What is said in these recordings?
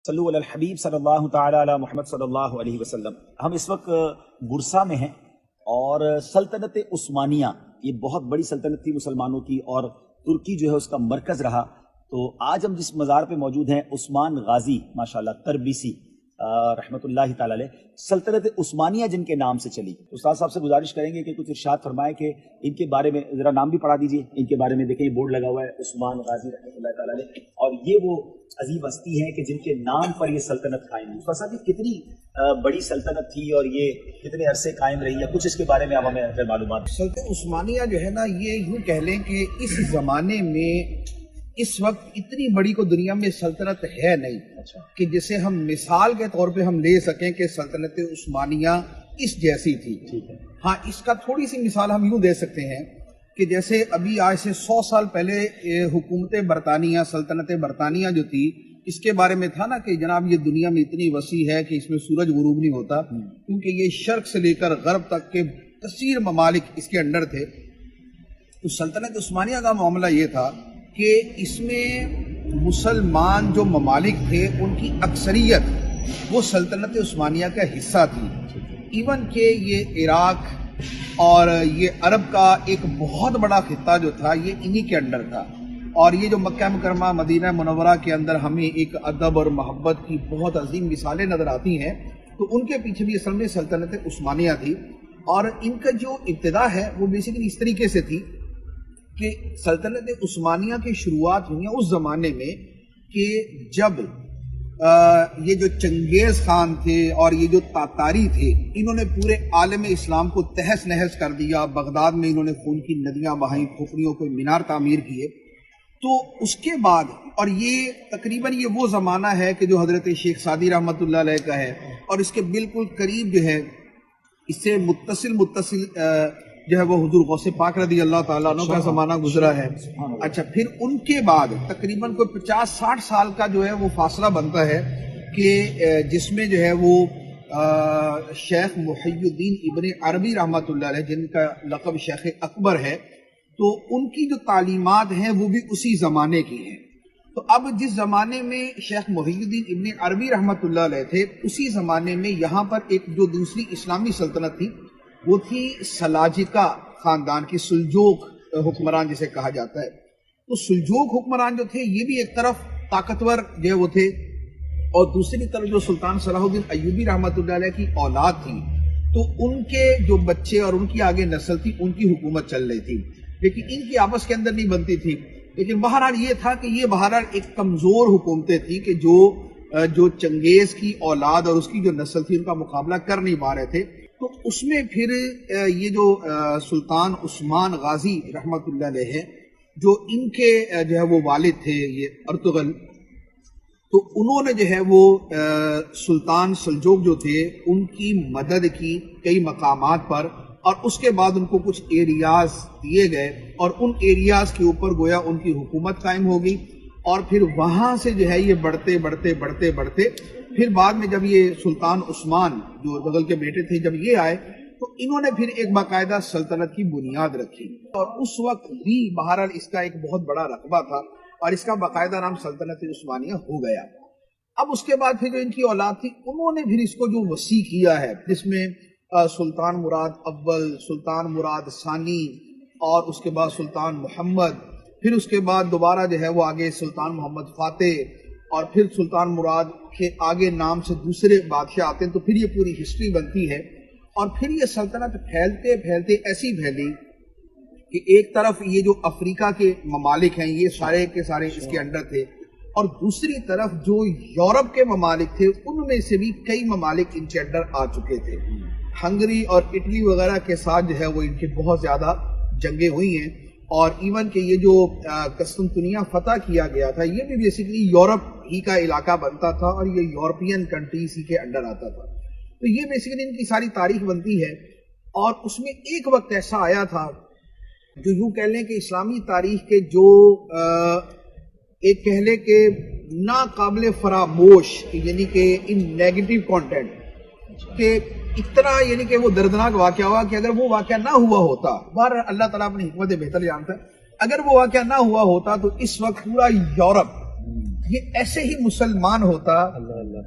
صلو علی الحبیب صلی اللہ تعالی علی محمد صلی اللہ علیہ وسلم۔ ہم اس وقت برسا میں ہیں اور سلطنت عثمانیہ یہ بہت بڑی سلطنت تھی مسلمانوں کی، اور ترکی جو ہے اس کا مرکز رہا۔ تو آج ہم جس مزار پہ موجود ہیں، عثمان غازی ماشاءاللہ تربیسی رحمۃ اللہ تعالی علیہ، سلطنت عثمانیہ جن کے نام سے چلی۔ استاد صاحب سے گزارش کریں گے کہ کچھ ارشاد فرمائیں کہ ان کے بارے میں ذرا نام بھی پڑھا دیجئے۔ ان کے بارے میں دیکھیں، یہ بورڈ لگا ہوا ہے عثمان غازی رحمۃ اللہ تعالی علیہ، اور یہ وہ عظیم ہستی ہیں کہ جن کے نام پر یہ سلطنت قائم ہوئی۔ استاد صاحب، یہ کتنی بڑی سلطنت تھی اور یہ کتنے عرصے قائم رہی ہے؟ کچھ اس کے بارے میں آپ ہمیں معلومات۔ سلطنت عثمانیہ جو ہے نا، یہ یوں کہہ لیں کہ اس زمانے میں اس وقت اتنی بڑی کو دنیا میں سلطنت ہے نہیں کہ جسے ہم مثال کے طور پہ ہم لے سکیں کہ سلطنت عثمانیہ اس جیسی تھی۔ ہاں، اس کا تھوڑی سی مثال ہم یوں دے سکتے ہیں کہ جیسے ابھی آج سے 100 سال پہلے حکومت برطانیہ، سلطنت برطانیہ جو تھی، اس کے بارے میں تھا نا کہ جناب یہ دنیا میں اتنی وسیع ہے کہ اس میں سورج غروب نہیں ہوتا، کیونکہ یہ شرق سے لے کر غرب تک کے کثیر ممالک اس کے انڈر تھے۔ تو سلطنت عثمانیہ کا معاملہ یہ تھا کہ اس میں مسلمان جو ممالک تھے ان کی اکثریت وہ سلطنت عثمانیہ کا حصہ تھی۔ ایون کہ یہ عراق اور یہ عرب کا ایک بہت بڑا خطہ جو تھا یہ انہی کے انڈر تھا، اور یہ جو مکہ مکرمہ مدینہ منورہ کے اندر ہمیں ایک ادب اور محبت کی بہت عظیم مثالیں نظر آتی ہیں، تو ان کے پیچھے بھی اصل میں سلطنت عثمانیہ تھی۔ اور ان کا جو ابتدا ہے وہ بیسیکلی اس طریقے سے تھی کہ سلطنت عثمانیہ کی شروعات ہوئی ہیں اس زمانے میں کہ جب یہ جو چنگیز خان تھے اور یہ جو تاتاری تھے، انہوں نے پورے عالم اسلام کو تہس نہس کر دیا۔ بغداد میں انہوں نے خون کی ندیاں بہائیں، کھوپڑیوں کو مینار تعمیر کیے۔ تو اس کے بعد، اور یہ تقریباً یہ وہ زمانہ ہے کہ جو حضرت شیخ سعدی رحمۃ اللہ علیہ کا ہے، اور اس کے بالکل قریب جو ہے اس سے متصل جو ہے وہ حضور غوث پاک رضی اللہ تعالیٰ عنہ کا زمانہ گزرا ہے۔ اچھا، پھر ان کے بعد تقریباً کوئی 50-60 سال کا جو ہے وہ فاصلہ بنتا ہے کہ جس میں جو ہے وہ شیخ محی الدین ابن عربی رحمۃ اللہ علیہ، جن کا لقب شیخ اکبر ہے، تو ان کی جو تعلیمات ہیں وہ بھی اسی زمانے کی ہیں۔ تو اب جس زمانے میں شیخ محی الدین ابن عربی رحمۃ اللہ علیہ تھے، اسی زمانے میں یہاں پر ایک جو دوسری اسلامی سلطنت تھی وہ تھی سلاجقہ خاندان کی، سلجوق حکمران جسے کہا جاتا ہے۔ تو سلجوق حکمران جو تھے یہ بھی ایک طرف طاقتور جو ہے وہ تھے، اور دوسری طرف جو سلطان صلاح الدین ایوبی رحمۃ اللہ علیہ کی اولاد تھی، تو ان کے جو بچے اور ان کی آگے نسل تھی ان کی حکومت چل رہی تھی، لیکن ان کی آپس کے اندر نہیں بنتی تھی۔ لیکن بہرحال یہ تھا کہ یہ بہرحال ایک کمزور حکومتیں تھی کہ جو چنگیز کی اولاد اور اس کی جو نسل تھی ان کا مقابلہ کر نہیں پا رہے تھے۔ تو اس میں پھر یہ جو سلطان عثمان غازی رحمۃ اللہ علیہ ہے، جو ان کے جو ہے وہ والد تھے یہ ارطغرل، تو انہوں نے جو ہے وہ سلطان سلجوق جو تھے ان کی مدد کی کئی مقامات پر، اور اس کے بعد ان کو کچھ ایریاز دیے گئے، اور ان ایریاز کے اوپر گویا ان کی حکومت قائم ہو گئی۔ اور پھر وہاں سے جو ہے یہ بڑھتے پھر بعد میں جب یہ سلطان عثمان جو ارطغرل کے بیٹے تھے جب یہ آئے، تو انہوں نے پھر ایک باقاعدہ سلطنت کی بنیاد رکھی، اور اس وقت بھی بہرحال اس کا ایک بہت بڑا رقبہ تھا، اور اس کا باقاعدہ نام سلطنت عثمانیہ ہو گیا۔ اب اس کے بعد پھر جو ان کی اولاد تھی انہوں نے پھر اس کو جو وسیع کیا ہے، جس میں سلطان مراد اول، سلطان مراد ثانی، اور اس کے بعد سلطان محمد، پھر اس کے بعد دوبارہ جو ہے وہ آگے سلطان محمد فاتح، اور پھر سلطان مراد کے آگے نام سے دوسرے بادشاہ آتے ہیں۔ تو پھر یہ پوری ہسٹری بنتی ہے، اور پھر یہ سلطنت پھیلتے ایسی پھیلی کہ ایک طرف یہ جو افریقہ کے ممالک ہیں یہ سارے کے سارے اس کے انڈر تھے، اور دوسری طرف جو یورپ کے ممالک تھے ان میں سے بھی کئی ممالک ان کے انڈر آ چکے تھے۔ ہنگری اور اٹلی وغیرہ کے ساتھ جو ہے وہ ان کی بہت زیادہ جنگیں ہوئی ہیں، اور ایون کہ یہ جو قسطنطنیہ فتح کیا گیا تھا یہ بھی بیسیکلی یورپ ہی کا علاقہ بنتا تھا، اور یہ یورپین کنٹریز ہی کے انڈر آتا تھا۔ تو یہ بیسیکلی ان کی ساری تاریخ بنتی ہے، اور اس میں ایک وقت ایسا آیا تھا جو یوں کہہ لیں کہ اسلامی تاریخ کے جو ایک کہہ لیں کہ ناقابل فراموش، یعنی کہ ان نیگیٹو کانٹینٹ کہ اتنا، یعنی کہ وہ دردناک واقعہ ہوا کہ اگر وہ واقعہ نہ ہوا ہوتا، بہر اللہ تعالیٰ اپنی حکمت بہتر جانتا ہے، اگر وہ واقعہ نہ ہوا ہوتا تو اس وقت پورا یورپ یہ ایسے ہی مسلمان ہوتا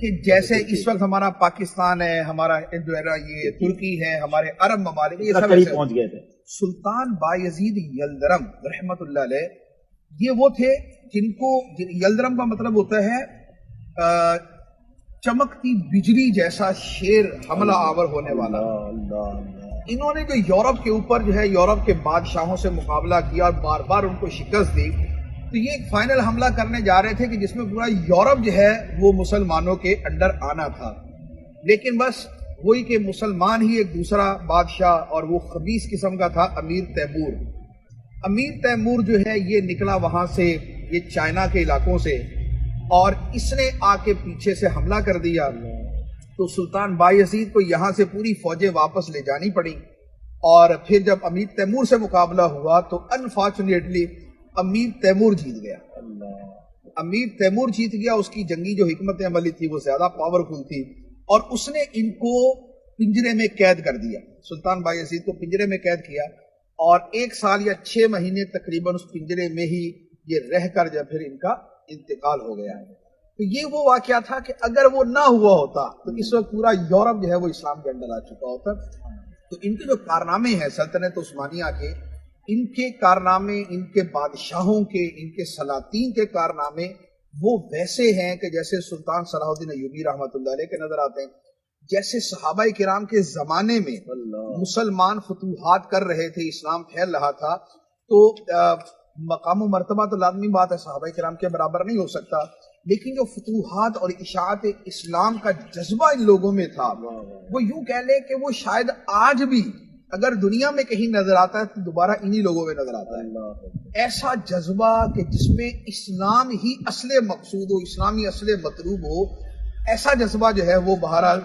کہ جیسے اس وقت ہمارا پاکستان ہے، ہمارا جو ہے نا یہ ترکی ہے، ہمارے عرب ممالک، یہ سب قریب پہنچ گئے تھے. سلطان بایزید یلدرم رحمت اللہ علیہ یہ وہ تھے جن کو یلدرم کا مطلب ہوتا ہے چمکتی بجلی جیسا شیر، حملہ آور ہونے والا. انہوں نے جو یورپ کے اوپر جو ہے یورپ کے بادشاہوں سے مقابلہ کیا اور بار بار ان کو شکست دی، تو یہ ایک فائنل حملہ کرنے جا رہے تھے کہ جس میں پورا یورپ جو ہے وہ مسلمانوں کے انڈر آنا تھا. لیکن بس وہی کہ مسلمان ہی ایک دوسرا بادشاہ، اور وہ خبیث قسم کا تھا امیر تیمور. امیر تیمور جو ہے یہ نکلا وہاں سے، یہ چائنا کے علاقوں سے، اور اس نے آ کے پیچھے سے حملہ کر دیا. تو سلطان بایزید کو یہاں سے پوری فوجیں واپس لے جانی پڑی. اور پھر جب امیر تیمور سے مقابلہ ہوا تو انفارچونیٹلی امیر تیمور جیت گیا. امیر تیمور جیت گیا. اس کی جنگی جو حکمت عملی تھی وہ زیادہ پاورفل تھی، اور اس نے ان کو پنجرے میں قید کر دیا. سلطان بایزید کو پنجرے میں قید کیا، اور 1 سال یا 6 مہینے تقریباً اس پنجرے میں ہی یہ رہ کر جب پھر ان کا انتقال ہو گیا. تو یہ وہ واقعہ تھا کہ اگر وہ نہ ہوا ہوتا تو اس وقت پورا یورپ جو ہے وہ اسلام کے اندر آ چکا ہوتا. تو ان کے جو کارنامے ہیں سلطنت عثمانیہ کے، ان کے کارنامے، ان کے بادشاہوں کے، ان کے سلاطین کے کارنامے وہ ویسے ہیں کہ جیسے سلطان صلاح الدین ایوبی رحمۃ اللہ علیہ کے نظر آتے ہیں. جیسے صحابہ کرام کے زمانے میں مسلمان فتوحات کر رہے تھے، اسلام پھیل رہا تھا، تو مقام و مرتبہ تو لازمی بات ہے صحابہ کرام کے برابر نہیں ہو سکتا، لیکن جو فتوحات اور اشاعت اسلام کا جذبہ ان لوگوں میں تھا، وہ یوں کہہ لیں کہ وہ شاید آج بھی اگر دنیا میں کہیں نظر آتا ہے تو دوبارہ انہی لوگوں میں نظر آتا ہے. ایسا جذبہ کہ جس میں اسلام ہی اصل مقصود ہو، اسلامی اصل مطلوب ہو، ایسا جذبہ جو ہے وہ بہرحال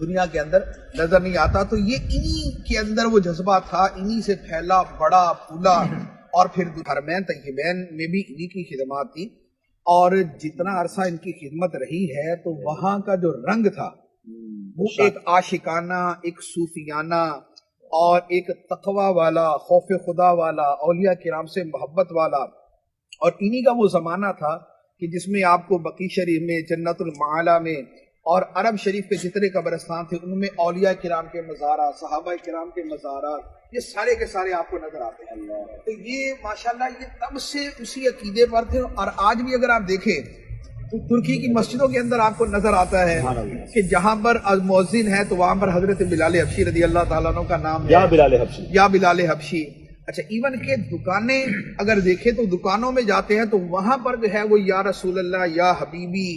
دنیا کے اندر نظر نہیں آتا. تو یہ انہی کے اندر وہ جذبہ تھا، انہی سے پھیلا، بڑا، پھولا. اور پھر حرمین طیبین میں بھی انہی کی خدمات تھی، اور جتنا عرصہ ان کی خدمت رہی ہے تو وہاں کا جو رنگ تھا وہ ایک عاشقانہ، ایک صوفیانہ، اور ایک تقوی والا، خوف خدا والا، اولیاء کرام سے محبت والا. اور انہی کا وہ زمانہ تھا کہ جس میں آپ کو بقیع شریف میں، جنت المعالی میں، اور عرب شریف کے جتنے قبرستان تھے ان میں اولیاء کرام کے مزارات، صحابہ کرام کے مزارات، یہ سارے کے سارے آپ کو نظر آتے ہیں. تو یہ ماشاءاللہ یہ تب سے اسی عقیدے پر تھے. اور آج بھی اگر آپ دیکھیں تو ترکی کی مسجدوں کے اندر آپ کو نظر آتا ہے کہ جہاں پر مؤذن ہے تو وہاں پر حضرت بلال حبشی رضی اللہ تعالیٰ عنہ کا نام ہے، یا بلال حبشی. اچھا، ایون کہ دکانیں اگر دیکھیں تو دکانوں میں جاتے ہیں تو وہاں پر جو ہے وہ یا رسول اللہ، یا حبیبی،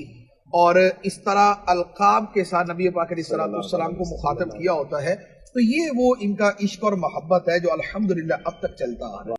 اور اس طرح القاب کے ساتھ نبی پاک علیہ السلام کو مخاطب کیا ہوتا ہے. تو یہ وہ ان کا عشق اور محبت ہے جو الحمدللہ اب تک چلتا آ رہا ہے.